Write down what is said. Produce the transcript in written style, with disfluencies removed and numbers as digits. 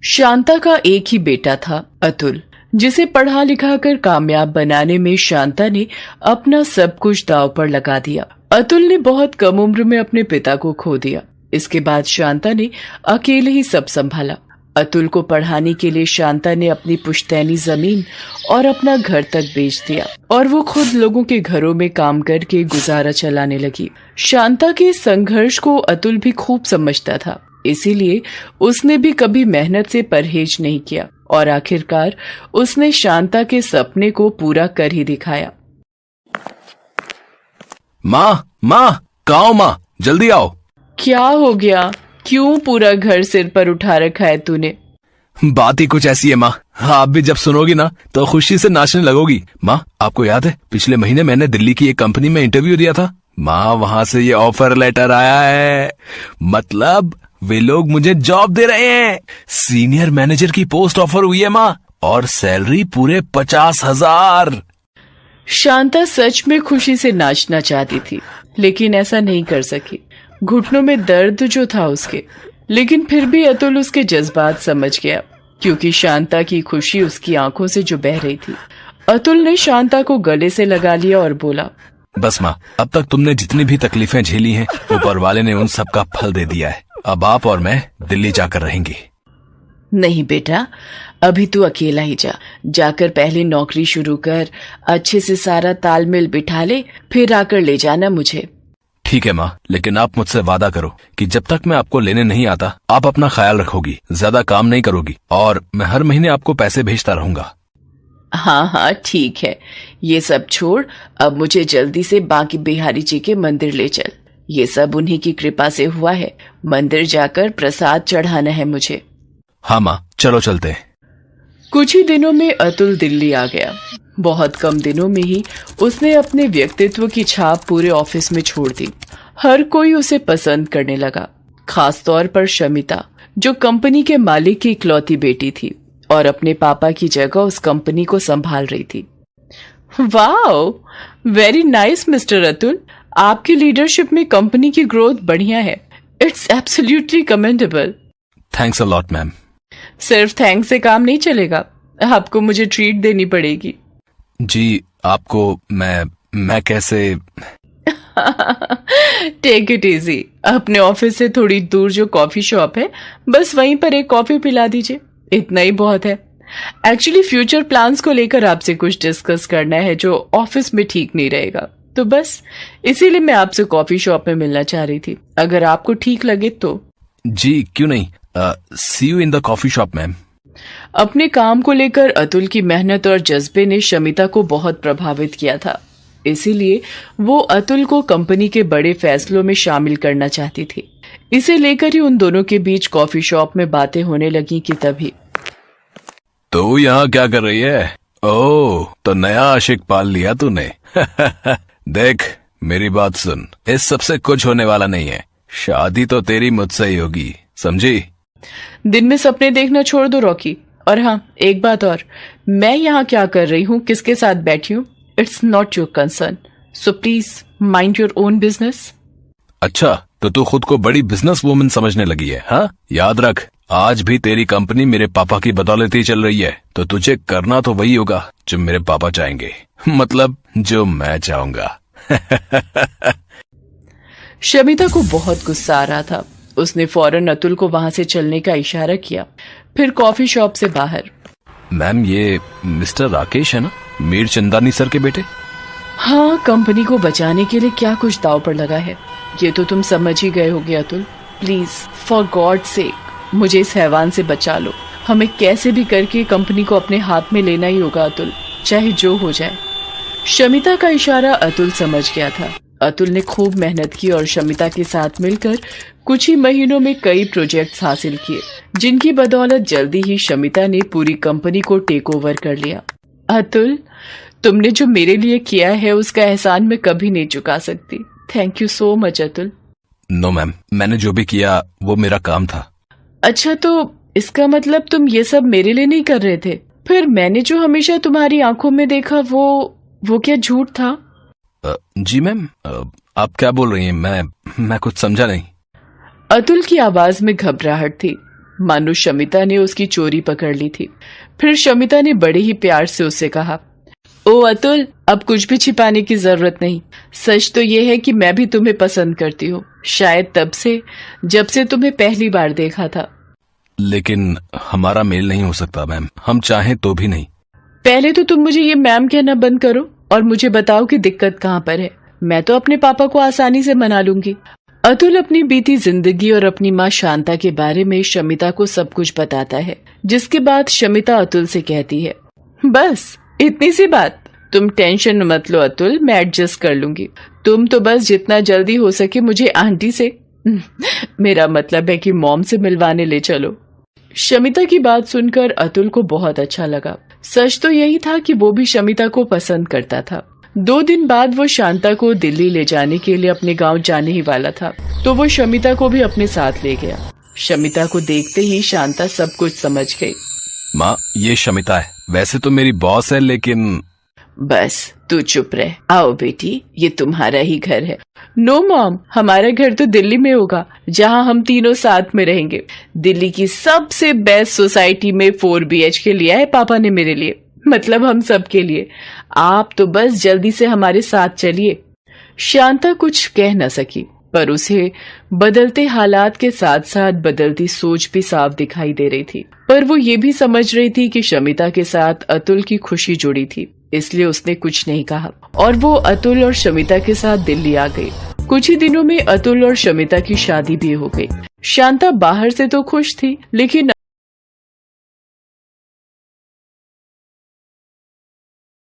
शांता का एक ही बेटा था, अतुल, जिसे पढ़ा लिखा कर कामयाब बनाने में शांता ने अपना सब कुछ दांव पर लगा दिया। अतुल ने बहुत कम उम्र में अपने पिता को खो दिया। इसके बाद शांता ने अकेले ही सब संभाला। अतुल को पढ़ाने के लिए शांता ने अपनी पुश्तैनी जमीन और अपना घर तक बेच दिया और वो खुद लोगों के घरों में काम करके गुजारा चलाने लगी। शांता के संघर्ष को अतुल भी खूब समझता था, इसीलिए उसने भी कभी मेहनत से परहेज नहीं किया और आखिरकार उसने शांता के सपने को पूरा कर ही दिखाया। माँ, कहाँ हो माँ? जल्दी आओ। क्या हो गया? क्यों पूरा घर सिर पर उठा रखा है तूने? बात ही कुछ ऐसी है माँ, आप भी जब सुनोगी ना तो खुशी से नाचने लगोगी। माँ, आपको याद है पिछले महीने मैंने दिल्ली की एक कंपनी में इंटरव्यू दिया था? माँ, वहाँ से ये ऑफर लेटर आया है। मतलब वे लोग मुझे जॉब दे रहे हैं। सीनियर मैनेजर की पोस्ट ऑफर हुई है माँ, और सैलरी पूरे 50,000। शांता सच में खुशी से नाचना चाहती थी, लेकिन ऐसा नहीं कर सकी। घुटनों में दर्द जो था उसके, लेकिन फिर भी अतुल उसके जज्बात समझ गया, क्योंकि शांता की खुशी उसकी आंखों से जो बह रही थी। अतुल ने शांता को गले से लगा लिया और बोला, बस माँ, अब तक तुमने जितनी भी तकलीफें झेली हैं, ऊपर वाले ने उन सब का फल दे दिया है। अब आप और मैं दिल्ली जाकर रहेंगे। नहीं बेटा, अभी तू अकेला ही जाकर पहले नौकरी शुरू कर, अच्छे से सारा तालमेल बिठा ले, फिर आकर ले जाना मुझे। ठीक है माँ, लेकिन आप मुझसे वादा करो कि जब तक मैं आपको लेने नहीं आता आप अपना ख्याल रखोगी, ज्यादा काम नहीं करोगी, और मैं हर महीने आपको पैसे भेजता रहूंगा। हाँ, ठीक है। ये सब छोड़, अब मुझे जल्दी से बांके बिहारी जी के मंदिर ले चल। ये सब उन्हीं की कृपा से हुआ है। मंदिर जाकर प्रसाद चढ़ाना है मुझे। हाँ माँ, चलो चलते हैं। कुछ ही दिनों में अतुल दिल्ली आ गया। बहुत कम दिनों में ही उसने अपने व्यक्तित्व की छाप पूरे ऑफिस में छोड़ दी। हर कोई उसे पसंद करने लगा, खास तौर पर शमिता, जो कंपनी के मालिक की इकलौती बेटी थी और अपने पापा की जगह उस कंपनी को संभाल रही थी। Wow, very nice mister Atul, आपकी लीडरशिप में कंपनी की ग्रोथ बढ़िया है। It's absolutely commendable. Thanks a lot ma'am. सिर्फ थैंक्स से काम नहीं चलेगा, आपको मुझे ट्रीट देनी पड़ेगी। जी, आपको मैं कैसे? Take it easy. अपने ऑफिस से थोड़ी दूर जो कॉफी शॉप है, बस वहीं पर एक कॉफी पिला दीजिए, इतना ही बहुत है। एक्चुअली फ्यूचर प्लान्स को लेकर आपसे कुछ डिस्कस करना है जो ऑफिस में ठीक नहीं रहेगा, तो बस इसीलिए मैं आपसे कॉफी शॉप में मिलना चाह रही थी, अगर आपको ठीक लगे तो। जी, क्यों नहीं। See you in the coffee shop ma'am. अपने काम को लेकर अतुल की मेहनत और जज्बे ने शमिता को बहुत प्रभावित किया था, इसीलिए वो अतुल को कंपनी के बड़े फैसलों में शामिल करना चाहती थी। इसे लेकर ही उन दोनों के बीच कॉफी शॉप में बातें होने लगी कि तभी। तो यहाँ क्या कर रही है? ओह, तो नया आशिक पाल लिया तूने। देख, मेरी बात सुन, इस सबसे कुछ होने वाला नहीं है। शादी तो तेरी मुझसे ही होगी, समझी? दिन में सपने देखना छोड़ दो रॉकी। और हाँ, एक बात और, मैं यहाँ क्या कर रही हूँ, किसके साथ बैठी हूँ, it's not your concern, so please mind your own business. अच्छा, तो तू खुद को बड़ी बिजनेस वुमन समझने लगी है? हाँ, याद रख, आज भी तेरी कंपनी मेरे पापा की बदौलत ही चल रही है, तो तुझे करना तो वही होगा जो मेरे पापा चाहेंगे, मतलब जो मैं चाहूंगा। शमिता को बहुत गुस्सा आ रहा था। उसने फौरन अतुल को वहां से चलने का इशारा किया, फिर कॉफी शॉप से बाहर। मैम, ये मिस्टर राकेश है ना, मीर चंदानी सर के बेटे? हाँ, कंपनी को बचाने के लिए क्या कुछ दाव पर लगा है, ये तो तुम समझ ही गए होगे Atul. Please for God sake मुझे इस हैवान से बचा लो। हमें कैसे भी करके कंपनी को अपने हाथ में लेना ही होगा अतुल, चाहे जो हो जाए। शमिता का इशारा अतुल समझ गया था। अतुल ने खूब मेहनत की और शमिता के साथ मिलकर कुछ ही महीनों में कई प्रोजेक्ट्स हासिल किए, जिनकी बदौलत जल्दी ही शमिता ने पूरी कंपनी को टेक ओवर कर लिया। अतुल, तुमने जो मेरे लिए किया है उसका एहसान मैं कभी नहीं चुका सकती। Thank you so much Atul. No ma'am, मैंने जो भी किया वो मेरा काम था। अच्छा, तो इसका मतलब तुम ये सब मेरे लिए नहीं कर रहे थे? फिर मैंने जो हमेशा तुम्हारी आंखों में देखा वो क्या झूठ था? जी मैम, आप क्या बोल रही हैं? मैं कुछ समझा नहीं। अतुल की आवाज में घबराहट थी। मानो शमिता ने उसकी चोरी पकड़ ली थी। फिर शमिता ने बड़े ही प्यार से उससे कहा, ओ अतुल, अब कुछ भी छिपाने की जरूरत नहीं। सच तो ये है कि मैं भी तुम्हें पसंद करती हूँ, शायद तब से जब से तुम्हें पहली बार देखा था। लेकिन हमारा मेल नहीं हो सकता मैम, हम चाहें तो भी नहीं। पहले तो तुम मुझे ये मैम कहना बंद करो और मुझे बताओ कि दिक्कत कहाँ पर है। मैं तो अपने पापा को आसानी से मना लूंगी। अतुल अपनी बीती जिंदगी और अपनी माँ शांता के बारे में शमिता को सब कुछ बताता है, जिसके बाद शमिता अतुल से कहती है, बस इतनी सी बात, तुम टेंशन मत लो अतुल, मैं एडजस्ट कर लूंगी। तुम तो बस जितना जल्दी हो सके मुझे आंटी से मेरा मतलब है कि मॉम से मिलवाने ले चलो। शमिता की बात सुनकर अतुल को बहुत अच्छा लगा। सच तो यही था कि वो भी शमिता को पसंद करता था। 2 दिन बाद वो शांता को दिल्ली ले जाने के लिए अपने गांव जाने ही वाला था, तो वो शमिता को भी अपने साथ ले गया। शमिता को देखते ही शांता सब कुछ समझ गई। माँ, ये शमिता है, वैसे तो मेरी बॉस है, लेकिन बस तू चुप रह। आओ बेटी, ये तुम्हारा ही घर है। नो मॉम, हमारा घर तो दिल्ली में होगा, जहाँ हम तीनों साथ में रहेंगे। दिल्ली की सबसे बेस्ट सोसाइटी में 4 BHK लिया है पापा ने मेरे लिए, मतलब हम सब के लिए। आप तो बस जल्दी से हमारे साथ चलिए। शांता कुछ कह न सकी, पर उसे बदलते हालात के साथ साथ बदलती सोच भी साफ दिखाई दे रही थी। पर वो ये भी समझ रही थी कि शमिता के साथ अतुल की खुशी जुड़ी थी, इसलिए उसने कुछ नहीं कहा और वो अतुल और शमिता के साथ दिल्ली आ गई। कुछ ही दिनों में अतुल और शमिता की शादी भी हो गई। शांता बाहर से तो खुश थी, लेकिन